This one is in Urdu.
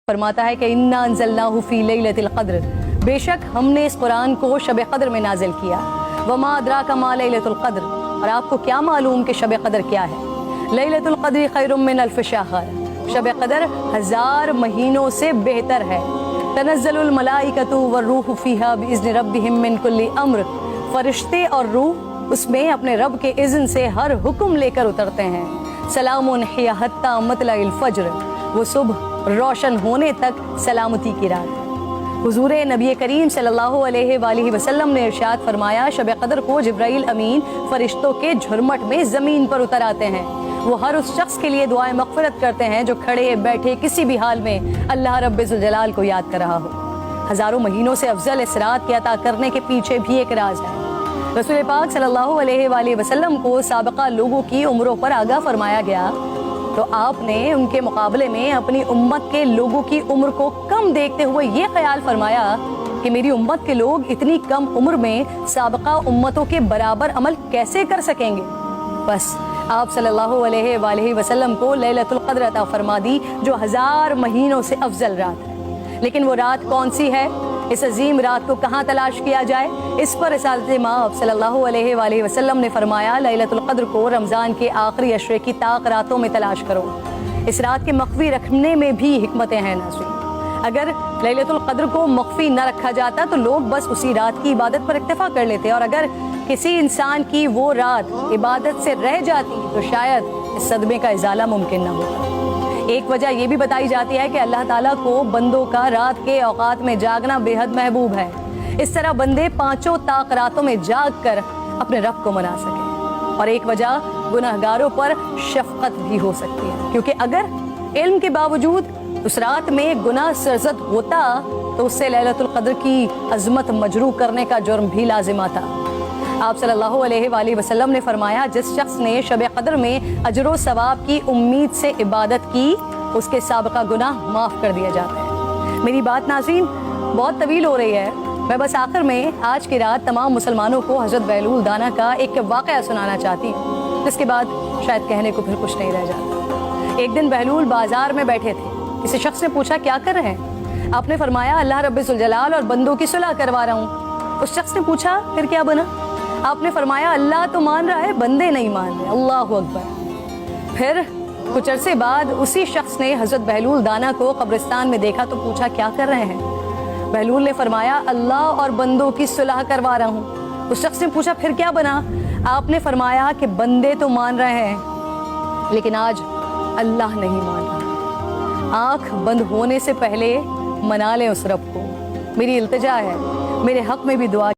فرماتا ہے کہ انا انزلناہ فی لیلۃ القدر، بے شک ہم نے اس قرآن کو شب قدر میں نازل کیا۔ وما ادراک ما لیلۃ القدر، اور آپ کو کیا معلوم کہ شب قدر کیا ہے؟ لیلۃ القدر خیر من الف شہر، شب قدر 1000 مہینوں سے بہتر ہے۔ تنزل الملائکۃ والروح فیہا باذن ربہم من کل امر، فرشتے اور روح اس میں اپنے رب کے اذن سے ہر حکم لے کر اترتے ہیں۔ سلام ہی حتی مطلع الفجر، وہ صبح روشن ہونے تک سلامتی کی رات۔ حضور نبی کریم صلی اللہ علیہ وآلہ وسلم نے ارشاد فرمایا، شب قدر کو جبرائیل امین فرشتوں کے جھرمٹ میں زمین پر اتر آتے ہیں۔ وہ ہر اس شخص کے لیے دعائیں مغفرت کرتے ہیں جو کھڑے بیٹھے کسی بھی حال میں اللہ رب ذوالجلال کو یاد کر رہا ہو۔ ہزاروں مہینوں سے افضل اس رات کے عطا کرنے کے پیچھے بھی ایک راز ہے۔ رسول پاک صلی اللہ علیہ وآلہ وسلم کو سابقہ لوگوں کی عمروں پر آگاہ فرمایا گیا، تو آپ نے ان کے مقابلے میں اپنی امت کے لوگوں کی عمر کو کم دیکھتے ہوئے یہ خیال فرمایا کہ میری امت کے لوگ اتنی کم عمر میں سابقہ امتوں کے برابر عمل کیسے کر سکیں گے؟ بس آپ صلی اللہ علیہ وآلہ وسلم کو لیلۃ القدر عطا فرما دی، جو 1000 مہینوں سے افضل رات ہے۔ لیکن وہ رات کون سی ہے؟ اس عظیم رات کو کہاں تلاش کیا جائے؟ اس پر رسالت مآب صلی اللہ علیہ وآلہ وسلم نے فرمایا، لیلۃ القدر کو رمضان کے آخری عشرے کی طاق راتوں میں تلاش کرو۔ اس رات کے مخفی رکھنے میں بھی حکمتیں ہیں ناظرین۔ اگر لیلۃ القدر کو مخفی نہ رکھا جاتا تو لوگ بس اسی رات کی عبادت پر اکتفا کر لیتے، اور اگر کسی انسان کی وہ رات عبادت سے رہ جاتی تو شاید اس صدمے کا ازالہ ممکن نہ ہوتا۔ ایک وجہ یہ بھی بتائی جاتی ہے کہ اللہ تعالیٰ کو بندوں کا رات کے اوقات میں جاگنا بے حد محبوب ہے، اس طرح بندے 5 طاق راتوں میں جاگ کر اپنے رب کو منا سکیں۔ اور ایک وجہ گناہگاروں پر شفقت بھی ہو سکتی ہے، کیونکہ اگر علم کے باوجود اس رات میں گناہ سرزد ہوتا تو اس سے لیلۃ القدر کی عظمت مجروح کرنے کا جرم بھی لازم آتا۔ آپ صلی اللہ علیہ وآلہ وسلم نے فرمایا، جس شخص نے شب قدر میں اجر و ثواب کی امید سے عبادت کی، اس کے سابقہ گناہ معاف کر دیا جاتا ہے۔ میری بات ناظرین بہت طویل ہو رہی ہے، میں بس آخر میں آج کی رات تمام مسلمانوں کو حضرت بہلول دانا کا ایک واقعہ سنانا چاہتی ہوں، جس کے بعد شاید کہنے کو پھر کچھ نہیں رہ جاتا۔ ایک دن بہلول بازار میں بیٹھے تھے، کسی شخص نے پوچھا کیا کر رہے ہیں؟ آپ نے فرمایا اللہ رب ذوالجلال اور بندوں کی صلح کروا رہا ہوں۔ اس شخص نے پوچھا پھر کیا بنا؟ آپ نے فرمایا اللہ تو مان رہا ہے، بندے نہیں مان رہے۔ اللہ اکبر۔ پھر کچھ عرصے بعد اسی شخص نے حضرت بہلول دانا کو قبرستان میں دیکھا تو پوچھا کیا کر رہے ہیں؟ بہلول نے فرمایا اللہ اور بندوں کی صلح کروا رہا ہوں۔ اس شخص نے پوچھا پھر کیا بنا؟ آپ نے فرمایا کہ بندے تو مان رہے ہیں لیکن آج اللہ نہیں مان رہا۔ آنکھ بند ہونے سے پہلے منا لیں اس رب کو۔ میری التجا ہے، میرے حق میں بھی دعا